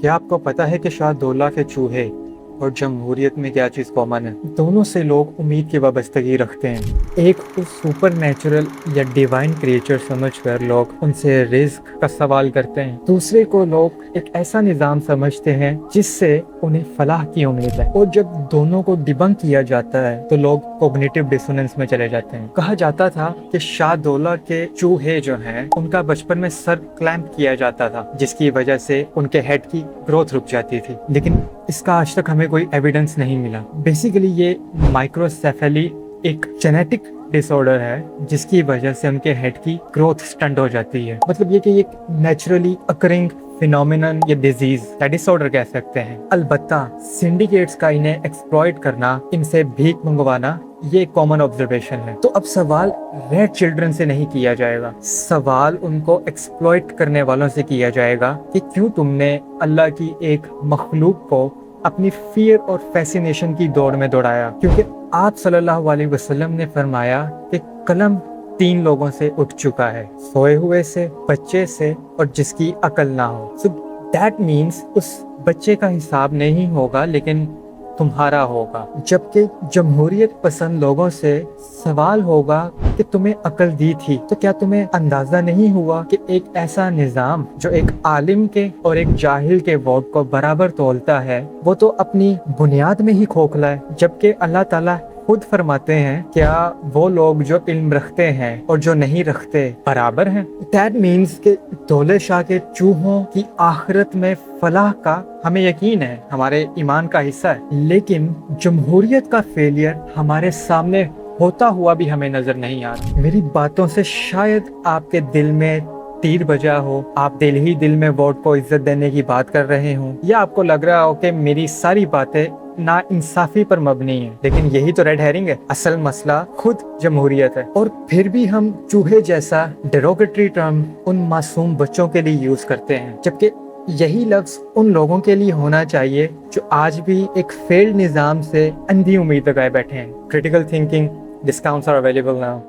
کیا آپ کو پتا ہے کہ شاہ دولہ کے چوہے اور جمہوریت میں کیا چیز کامن ہے؟ دونوں سے لوگ امید کی وابستگی رکھتے ہیں۔ ایک کو سپر نیچرل یا ڈیوائن کریچر سمجھ کر لوگ ان سے رزق کا سوال کرتے ہیں، دوسرے کو لوگ ایک ایسا نظام سمجھتے ہیں جس سے انہیں فلاح کی امید ہے۔ اور جب دونوں کو ڈیبنک کیا جاتا ہے تو لوگ کوگنیٹو ڈسوننس میں چلے جاتے ہیں۔ کہا جاتا تھا کہ شاہ دولہ کے چوہے جو ہیں ان کا بچپن میں سر کلیمپ کیا جاتا تھا، جس کی وجہ سے ان کے ہیڈ کی گروتھ رک جاتی تھی، لیکن اس کا آج تک ہمیں کوئی ایویڈنس نہیں ملا۔ بیسیکلی یہ مائکروسیفیلی ایک جینیٹک ڈس آرڈر ہے جس کی وجہ سے ان کے ہیڈ کی گروتھ سٹنٹ ہو جاتی ہے۔ مطلب یہ کہ ایک نیچرلی اکرنگ فینومینن یا ڈیزیز یا ڈس آرڈر کہہ سکتے ہیں۔ البتہ سنڈیکیٹس کا انہیں ایکسپلائٹ کرنا، ان سے بھیک منگوانا، یہ ایک کامن آبزرویشن ہے۔ تو اب سوال ریڈ چلڈرن سے نہیں کیا جائے گا، سوال ان کو ایکسپلائٹ کرنے والوں سے کیا جائے گا کہ کیوں تم نے اللہ کی ایک مخلوق کو اپنی فیئر اور فیسینیشن کی دوڑ میں دوڑایا۔ کیونکہ آپ صلی اللہ علیہ وسلم نے فرمایا کہ قلم 3 لوگوں سے اٹھ چکا ہے، سوئے ہوئے سے، بچے سے، اور جس کی عقل نہ ہو۔ So that means اس بچے کا حساب نہیں ہوگا لیکن تمہارا ہوگا۔ جبکہ جمہوریت پسند لوگوں سے سوال ہوگا کہ تمہیں عقل دی تھی تو کیا تمہیں اندازہ نہیں ہوا کہ ایک ایسا نظام جو ایک عالم کے اور ایک جاہل کے ووٹ کو برابر تولتا ہے وہ تو اپنی بنیاد میں ہی کھوکھلا ہے، جبکہ اللہ تعالیٰ خود فرماتے ہیں کیا وہ لوگ جو علم رکھتے ہیں اور جو نہیں رکھتے برابر ہیں۔ That means کہ دولہ شاہ کے چوہوں کی آخرت میں فلاح کا ہمیں یقین ہے، ہمارے ایمان کا حصہ ہے، لیکن جمہوریت کا فیلئر ہمارے سامنے ہوتا ہوا بھی ہمیں نظر نہیں آ رہا۔ میری باتوں سے شاید آپ کے دل میں تیر بجا ہو، آپ دل ہی دل میں ووٹ کو عزت دینے کی بات کر رہے ہوں، یا آپ کو لگ رہا ہو کہ میری ساری باتیں نا انصافی پر مبنی ہیں، لیکن یہی تو ریڈ ہیرنگ ہے۔ اصل مسئلہ خود جمہوریت ہے، اور پھر بھی ہم چوہے جیسا ڈیروگیٹری ٹرم ان معصوم بچوں کے لیے یوز کرتے ہیں، جبکہ یہی لفظ ان لوگوں کے لیے ہونا چاہیے جو آج بھی ایک فیلڈ نظام سے اندھی امید لگائے بیٹھے ہیں۔ Critical thinking discounts are available now.